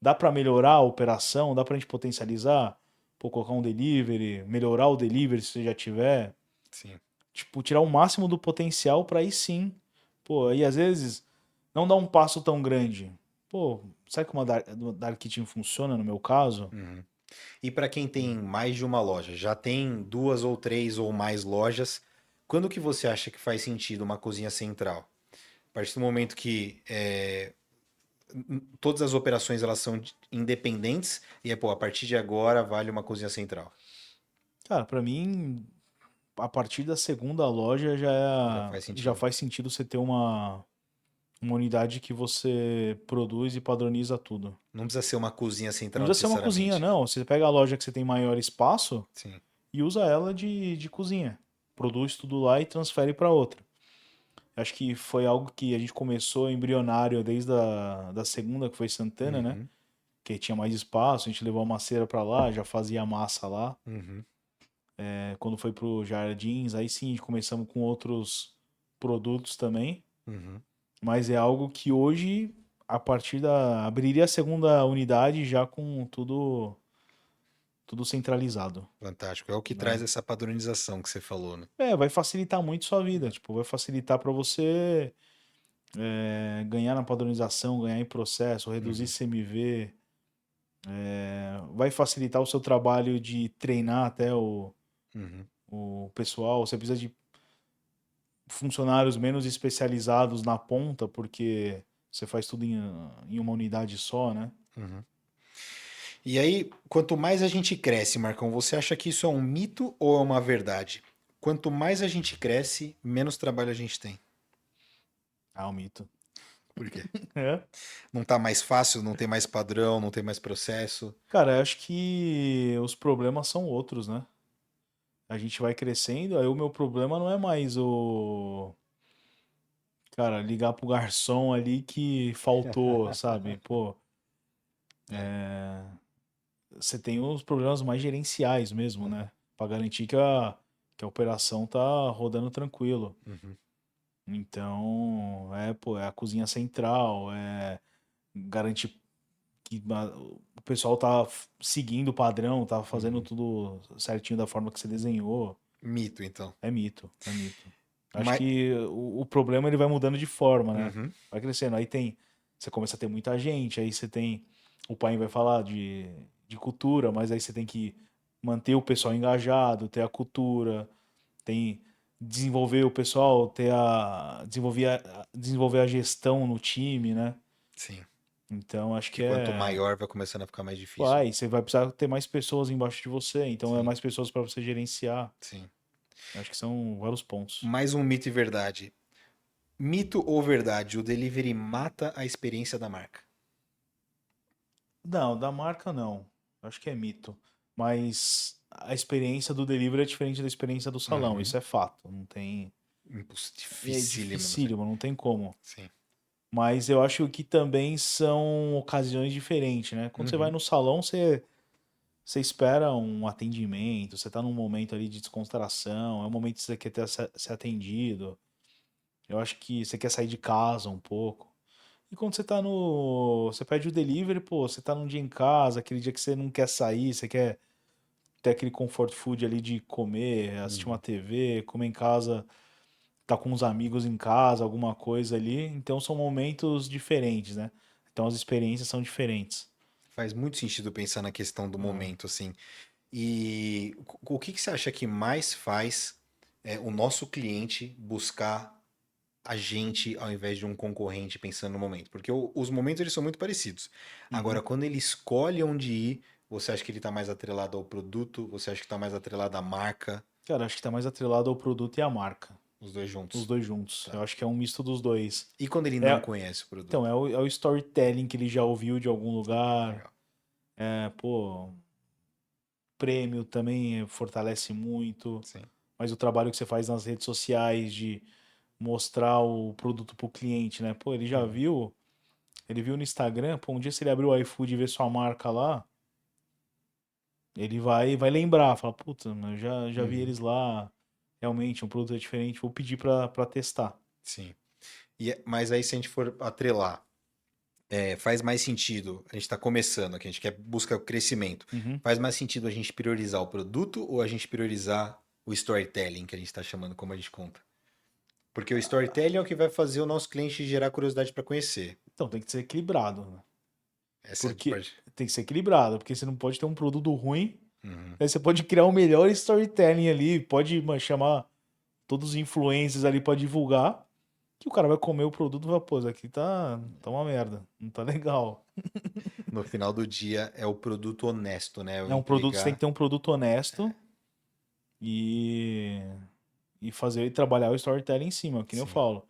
dá para melhorar a operação? Dá para a gente potencializar? Pô, colocar um delivery, melhorar o delivery se você já tiver. Sim. Tipo, tirar o máximo do potencial para aí sim. Pô, aí às vezes não dá um passo tão grande. Pô, sabe como a Dark Kitchen funciona no meu caso? Uhum. E para quem tem mais de uma loja, já tem duas ou três ou mais lojas, quando que você acha que faz sentido uma cozinha central? A partir do momento que todas as operações elas são independentes e pô, a partir de agora vale uma cozinha central. Cara, para mim, a partir da segunda loja Já faz já sentido. faz sentido você ter uma unidade que você produz e padroniza tudo. Não precisa ser uma cozinha Não central precisa ser uma cozinha, necessariamente. não. Você pega a loja que você tem maior espaço Sim. e usa ela de cozinha. Produz tudo lá e transfere para outra. Acho que foi algo que a gente começou embrionário desde da segunda, que foi Santana, né? Uhum, Que aí tinha mais espaço, a gente levou a maceira para lá, já fazia a massa lá. uhum, Quando foi pro Jardins, aí sim, começamos com outros produtos também. uhum. Mas é algo que hoje, a partir da. Abriria a segunda unidade já com tudo centralizado, Fantástico. É o que traz né? essa padronização que você falou, né? Vai facilitar muito sua vida. Tipo, vai facilitar para você ganhar na padronização, ganhar em processo, reduzir Uhum, CMV. Vai facilitar o seu trabalho de treinar até uhum. o pessoal. Você precisa de funcionários menos especializados na ponta, porque você faz tudo em uma unidade só, né? Uhum. E aí, quanto mais a gente cresce, Marcão, você acha que isso é um mito ou é uma verdade? Quanto mais a gente cresce, menos trabalho a gente tem. Ah, o mito. Por quê? É. Não tá mais fácil, não tem mais padrão, não tem mais processo. Cara, eu acho que os problemas são outros, né? A gente vai crescendo, aí o meu problema não é mais cara, ligar pro garçom ali que faltou, sabe? Pô, É. você tem os problemas mais gerenciais mesmo, né? Pra garantir que a operação tá rodando tranquilo. Uhum, Então, pô, é a cozinha central, garantir que o pessoal tá seguindo o padrão, tá fazendo uhum. tudo certinho da forma que você desenhou. Mito, então. É mito, é mito. Acho Mas, que o problema ele vai mudando de forma, né? uhum, Vai crescendo. Você começa a ter muita gente, aí você tem, o pai vai falar de cultura, mas aí você tem que manter o pessoal engajado, ter a cultura, tem desenvolver o pessoal, desenvolver a gestão no time, né? sim. Então acho Que que quanto maior vai começando a ficar mais difícil. você vai precisar ter mais pessoas embaixo de você, então é Sim, mais pessoas para você gerenciar. sim. Acho que são vários pontos. Mais um mito e verdade. Mito ou verdade? O delivery mata a experiência da marca. Não, da marca não. Acho que é mito. Mas a experiência do delivery é diferente da experiência do salão, Uhum. isso é fato. Não tem. É Dificílimo, não sei. dificílimo, não tem como. Sim. Mas eu acho que também são ocasiões diferentes, né? Quando você vai Uhum. no salão, você espera um atendimento, você tá num momento ali de descontração, é um momento que você quer ser atendido. Eu acho que você quer sair de casa um pouco. E quando você tá no. Você pede o delivery, pô, você tá num dia em casa, aquele dia que você não quer sair, você quer ter aquele comfort food ali de comer, assistir uma Uhum. TV, comer em casa, tá com os amigos em casa, alguma coisa ali. Então são momentos diferentes, né? Então as experiências são diferentes. Faz muito sentido pensar na questão do Ah, momento, assim. E o que que você acha que mais faz o nosso cliente buscar a gente ao invés de um concorrente pensando no momento? Porque os momentos eles são muito parecidos. Agora, uhum. quando ele escolhe onde ir, você acha que ele está mais atrelado ao produto? Você acha que está mais atrelado à marca? Cara, acho que tá mais atrelado ao produto e à marca. Os dois Os juntos. dois juntos. Tá. Eu acho que é um misto dos dois. E quando ele não É, conhece o então, produto? é o storytelling que ele já ouviu de algum lugar. Legal. Pô, prêmio também fortalece muito. Sim. Mas o trabalho que você faz nas redes sociais de mostrar o produto pro cliente, né? Pô, Uhum. ele viu no Instagram, pô, um dia se ele abrir o iFood e ver sua marca lá, ele vai lembrar, fala, puta, eu já vi Uhum. eles lá, realmente, um produto é diferente, vou pedir pra testar. Sim. Mas aí, se a gente for atrelar, faz mais sentido, a gente está começando aqui, a gente quer buscar o crescimento. Uhum. Faz mais sentido a gente priorizar o produto ou a gente priorizar o storytelling, que a gente está chamando como a gente conta? Porque o storytelling é o que vai fazer o nosso cliente gerar curiosidade para conhecer. Então tem que ser equilibrado, né? Essa é a Porque parte. tem que ser equilibrado, porque você não pode ter um produto ruim, Uhum. aí você pode criar o melhor storytelling ali, pode chamar todos os influencers ali pra divulgar, que o cara vai comer o produto e vai, pô, isso aqui tá uma merda, não tá legal. No final do dia é o produto honesto, né? O É um produto, você tem que entregar. ter um produto honesto, e, e fazer e trabalhar o storytelling em cima, que nem eu Sim. falo.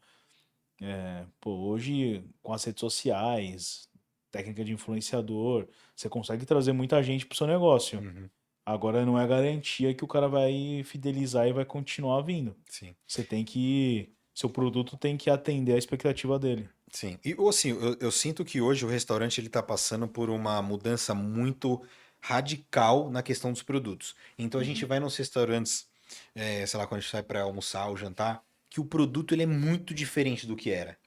Pô, hoje, com as redes sociais, técnica de influenciador, você consegue trazer muita gente pro seu negócio. Uhum. Agora não é garantia que o cara vai fidelizar e vai continuar vindo. Sim. Você tem que. Seu produto tem que atender a expectativa dele. Sim. E assim, eu sinto que hoje o restaurante ele está passando por uma mudança muito radical na questão dos produtos. Então a gente Uhum. vai nos restaurantes, sei lá, quando a gente sai para almoçar ou jantar, que o produto ele é muito diferente do que era.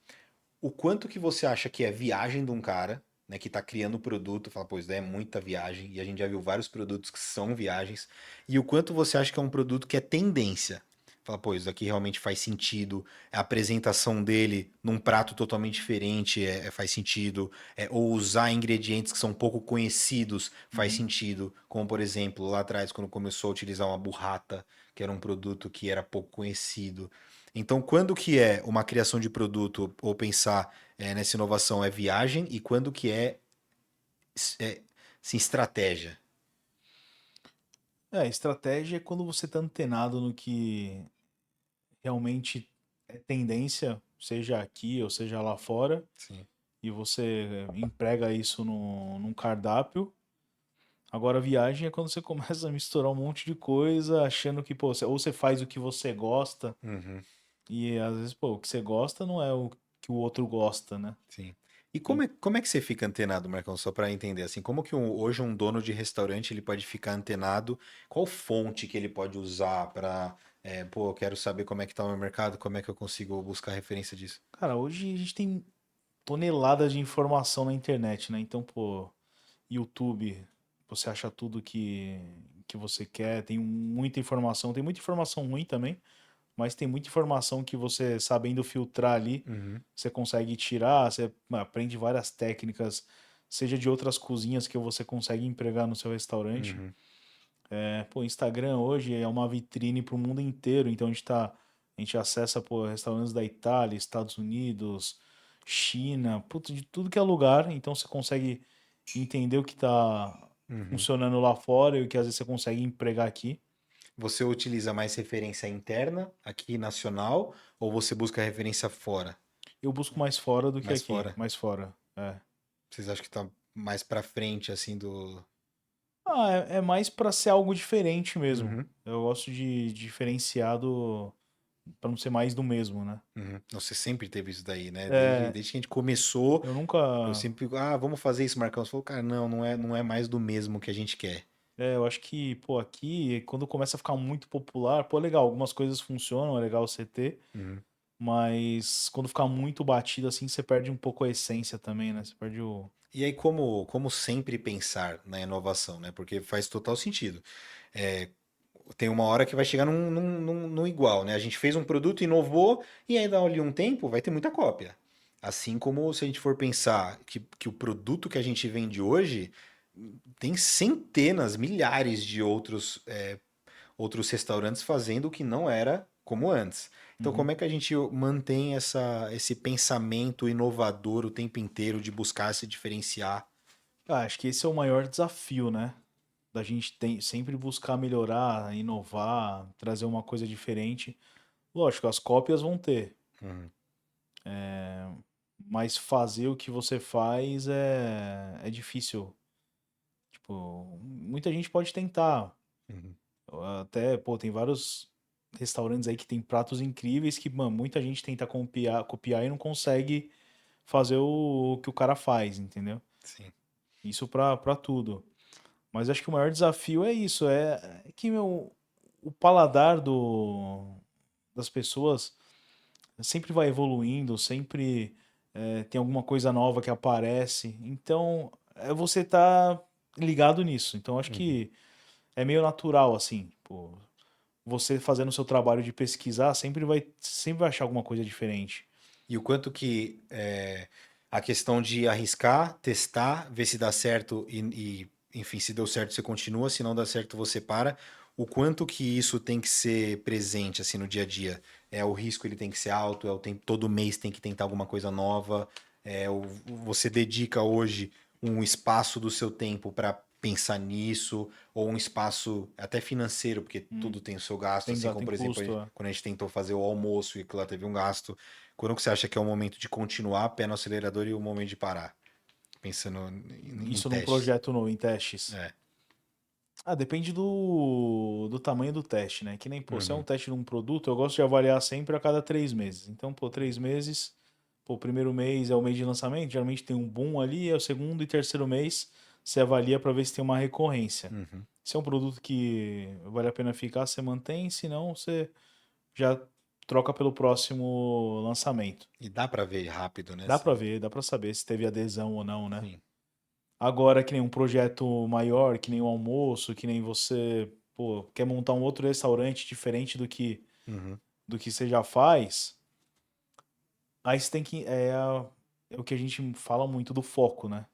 O quanto que você acha que é viagem de um cara, né, que está criando o produto, fala, pô, isso daí é muita viagem, e a gente já viu vários produtos que são viagens, e o quanto você acha que é um produto que é tendência. Fala, pô, isso aqui realmente faz sentido, a apresentação dele num prato totalmente diferente faz sentido, ou usar ingredientes que são pouco conhecidos faz Uhum. sentido, como por exemplo, lá atrás, quando começou a utilizar uma burrata, que era um produto que era pouco conhecido. Então, quando que é uma criação de produto ou pensar nessa inovação é viagem e quando que é sim, estratégia? Estratégia é quando você tá antenado no que realmente é tendência, seja aqui ou seja lá fora, Sim. e você emprega isso num cardápio. Agora, a viagem é quando você começa a misturar um monte de coisa, achando que, pô, ou você faz o que você gosta, Uhum, e às vezes, pô, o que você gosta não é o que o outro gosta, né? sim. E E, como é que você fica antenado, Marcão, só para entender assim, como que hoje um dono de restaurante ele pode ficar antenado? Qual fonte que ele pode usar para, pô, eu quero saber como é que tá o meu mercado, como é que eu consigo buscar referência disso? cara, hoje a gente tem toneladas de informação na internet, né? Então, pô, YouTube, você acha tudo que você quer, tem muita informação ruim também, mas tem muita informação que você, sabendo filtrar ali, Uhum, você consegue tirar, você aprende várias técnicas, seja de outras cozinhas que você consegue empregar no seu restaurante. uhum. Pô, Instagram hoje é uma vitrine para o mundo inteiro, então a gente acessa, pô, restaurantes da Itália, Estados Unidos, China, putz, de tudo que é lugar, então você consegue entender o que está Uhum. funcionando lá fora e o que às vezes você consegue empregar aqui. Você utiliza mais referência interna, aqui nacional, ou você busca referência fora? Eu busco mais fora do que Mais aqui, fora? mais fora. Vocês acham que tá mais pra frente, assim, do. É mais para ser algo diferente mesmo. Uhum, Eu gosto de diferenciado para não ser mais do mesmo, né? uhum. Você sempre teve isso daí, né? É, Desde que a gente começou, eu eu nunca. sempre, vamos fazer isso, Marcão. Você falou, cara, não é mais do mesmo que a gente quer. Eu acho que, pô, aqui, quando começa a ficar muito popular, pô, legal, algumas coisas funcionam, é legal você ter, Uhum. mas quando ficar muito batido assim, você perde um pouco a essência também, né? Você perde o. E aí, como sempre pensar na inovação, né? Porque faz total sentido. É, tem uma hora que vai chegar num igual, né? A gente fez um produto, inovou, e ainda ali um tempo vai ter muita cópia. Assim como se a gente for pensar que o produto que a gente vende hoje tem centenas, milhares de outros restaurantes fazendo o que não era como antes. Então, Uhum. como é que a gente mantém esse pensamento inovador o tempo inteiro de buscar se diferenciar? Acho que esse é o maior desafio, né? Da gente sempre buscar melhorar, inovar, trazer uma coisa diferente. Lógico, as cópias vão ter, Uhum, mas fazer o que você faz é difícil. Tipo, muita gente pode tentar. uhum. Até, pô, tem vários restaurantes aí que tem pratos incríveis que, mano, muita gente tenta copiar e não consegue fazer o que o cara faz, entendeu? Sim. Isso pra tudo. Mas acho que o maior desafio é isso, é que, meu, o paladar das pessoas sempre vai evoluindo, sempre tem alguma coisa nova que aparece. Então, você tá ligado nisso. Então, acho Uhum. que é meio natural, assim, pô, você fazendo o seu trabalho de pesquisar, sempre vai achar alguma coisa diferente. E o quanto que a questão de arriscar, testar, ver se dá certo enfim, se deu certo você continua, se não dá certo você para. O quanto que isso tem que ser presente assim no dia a dia? O risco ele tem que ser alto, é o tempo, todo mês tem que tentar alguma coisa nova. Você dedica hoje um espaço do seu tempo para pensar nisso, ou um espaço até financeiro, porque tudo tem o seu gasto, assim como, Tem por exemplo, custo. quando a gente tentou fazer o almoço e que lá teve um gasto. Quando que você acha que é o momento de continuar pé no acelerador e o momento de parar? Pensando em Isso num testes. projeto novo, em testes. É. Ah, depende do tamanho do teste, né? Que nem, pô, se é um Uhum. teste de um produto, eu gosto de avaliar sempre a cada 3 meses. Então, pô, 3 meses, pô, o primeiro mês é o mês de lançamento, geralmente tem um boom ali, é o segundo e terceiro mês, você avalia para ver se tem uma recorrência. Uhum. Se é um produto que vale a pena ficar, você mantém, se não, você já troca pelo próximo lançamento. E dá pra ver rápido, né? Dá pra ver, dá pra saber se teve adesão ou não, né? Sim. Agora, que nem um projeto maior, que nem um almoço, que nem você, pô, quer montar um outro restaurante diferente Uhum. do que você já faz, aí você tem que. É o que a gente fala muito do foco, né?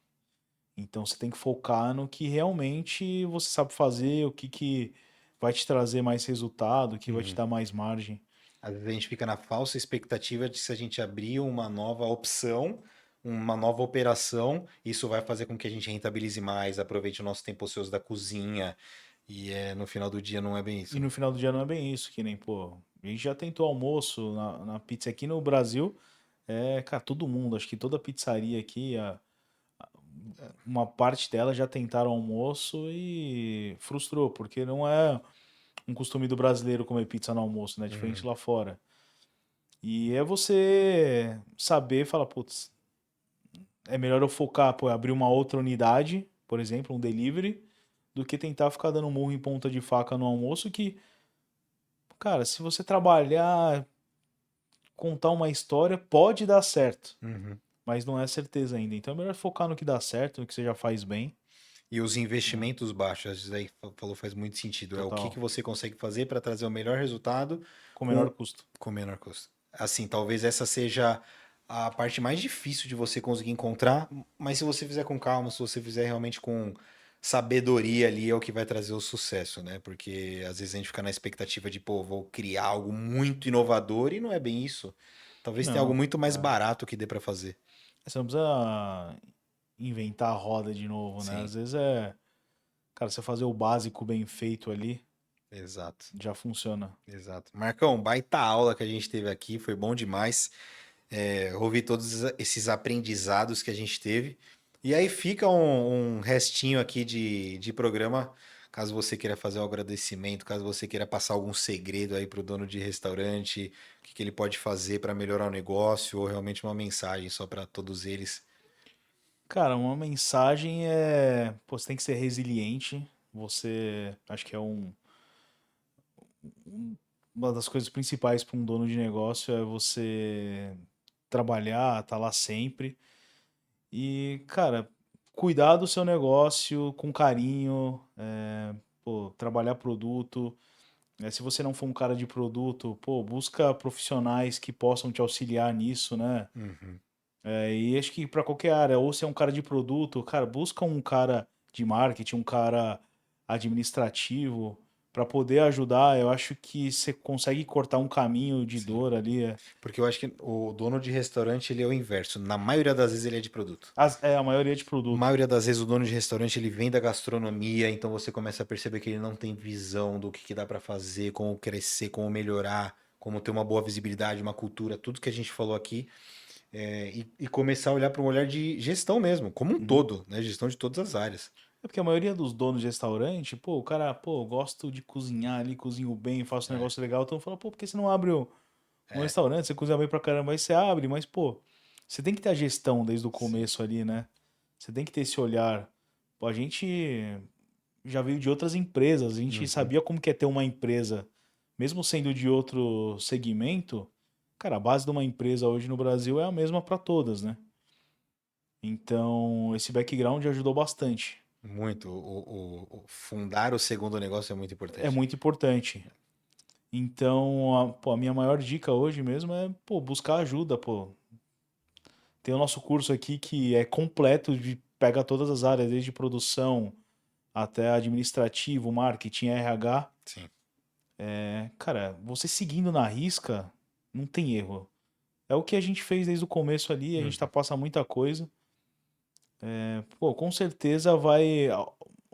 Então você tem que focar no que realmente você sabe fazer, que vai te trazer mais resultado, o que vai te Uhum. dar mais margem. Às vezes a gente fica na falsa expectativa de se a gente abrir uma nova opção, uma nova operação, isso vai fazer com que a gente rentabilize mais, aproveite o nosso tempo ocioso da cozinha. E no final do dia não é bem E isso, no né? final do dia não é bem isso, que nem, pô, a gente já tentou almoço na pizza aqui no Brasil. Cara, todo mundo, acho que toda pizzaria aqui, uma parte dela já tentaram almoço e frustrou, porque não é um costume do brasileiro comer pizza no almoço, né? Diferente Uhum. lá fora. E é você saber falar, putz, é melhor eu focar, pô, abrir uma outra unidade, por exemplo, um delivery, do que tentar ficar dando murro em ponta de faca no almoço, que, cara, se você trabalhar, contar uma história, pode dar certo, Uhum. mas não é certeza ainda. Então é melhor focar no que dá certo, no que você já faz bem, E os né? investimentos baixos, isso aí falou faz muito sentido. É o que Total. você consegue fazer para trazer o melhor resultado Com menor com, custo. com menor custo. Assim, talvez essa seja a parte mais difícil de você conseguir encontrar, mas se você fizer com calma, se você fizer realmente com sabedoria ali, é o que vai trazer o sucesso, né? Porque às vezes a gente fica na expectativa de, pô, vou criar algo muito inovador e não é bem isso. Talvez tenha algo Não. muito mais É. barato que dê para fazer. Você não precisa inventar a roda de novo, né? Sim, Às vezes cara, você fazer o básico bem feito ali, exato. já funciona. Exato. Marcão, baita aula que a gente teve aqui, foi bom demais. Ouvir todos esses aprendizados que a gente teve. E aí fica um restinho aqui de programa, caso você queira fazer um agradecimento, caso você queira passar algum segredo aí para o dono de restaurante, o que ele pode fazer para melhorar o negócio, ou realmente uma mensagem só para todos eles. Cara, uma mensagem pô, você tem que ser resiliente. Você, acho que uma das coisas principais para um dono de negócio é você trabalhar, estar lá sempre. E, cara, cuidar do seu negócio com carinho, pô, trabalhar produto. Se você não for um cara de produto, pô, busca profissionais que possam te auxiliar nisso, né? Uhum. E acho que para qualquer área, ou se é um cara de produto, cara, busca um cara de marketing, um cara administrativo para poder ajudar. Eu acho que você consegue cortar um caminho de Sim. dor ali. Porque eu acho que o dono de restaurante ele é o inverso. Na maioria das vezes ele é de produto. É a maioria de A produto. maioria das vezes o dono de restaurante ele vem da gastronomia, então você começa a perceber que ele não tem visão do que dá para fazer, como crescer, como melhorar, como ter uma boa visibilidade, uma cultura, tudo que a gente falou aqui, e começar a olhar para um olhar de gestão mesmo, como um Uhum. todo, né? Gestão de todas as áreas. É porque a maioria dos donos de restaurante, pô, o cara, pô, eu gosto de cozinhar ali, cozinho bem, faço um É, negócio legal. Então fala, pô, por que você não abre um é, restaurante? Você cozinha bem pra caramba, aí você abre, mas, pô, você tem que ter a gestão desde o sim. começo ali, né? Você tem que ter esse olhar. Pô, a gente já veio de outras empresas, a gente Uhum. sabia como que é ter uma empresa, mesmo sendo de outro segmento. Cara, a base de uma empresa hoje no Brasil é a mesma para todas, né? Então, esse background ajudou bastante. Muito. O fundar o segundo negócio é muito É importante. muito importante. Então, pô, a minha maior dica hoje mesmo é, pô, buscar ajuda, pô. Tem o nosso curso aqui que é completo, pega todas as áreas, desde produção até administrativo, marketing, RH. Sim. Cara, você seguindo na risca, não tem erro. É o que a gente fez desde o começo ali, a gente tá Uhum. passando muita coisa. Pô, com certeza vai.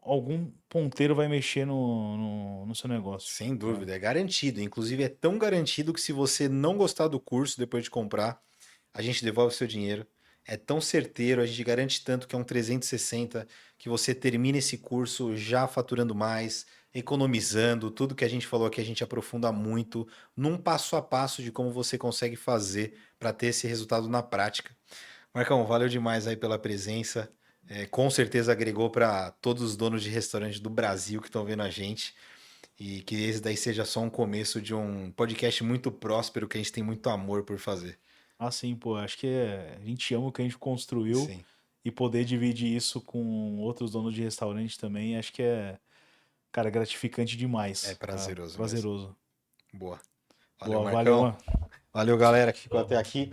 algum ponteiro vai mexer no seu negócio. Sem dúvida, é garantido. Inclusive, é tão garantido que se você não gostar do curso depois de comprar, a gente devolve o seu dinheiro. É tão certeiro, a gente garante tanto que é um 360, que você termina esse curso já faturando mais, economizando, tudo que a gente falou aqui a gente aprofunda muito num passo a passo de como você consegue fazer para ter esse resultado na prática. Marcão, valeu demais aí pela presença. Com certeza agregou para todos os donos de restaurante do Brasil que estão vendo a gente. E que esse daí seja só um começo de um podcast muito próspero que a gente tem muito amor por fazer. Assim, pô, acho que a gente ama o que a gente construiu Sim, e poder dividir isso com outros donos de restaurante também, acho que é, cara, gratificante é demais. Cara, prazeroso mesmo. prazeroso. Boa. Valeu, Boa, valeu, Marcão. mano. Valeu, galera, que ficou até aqui.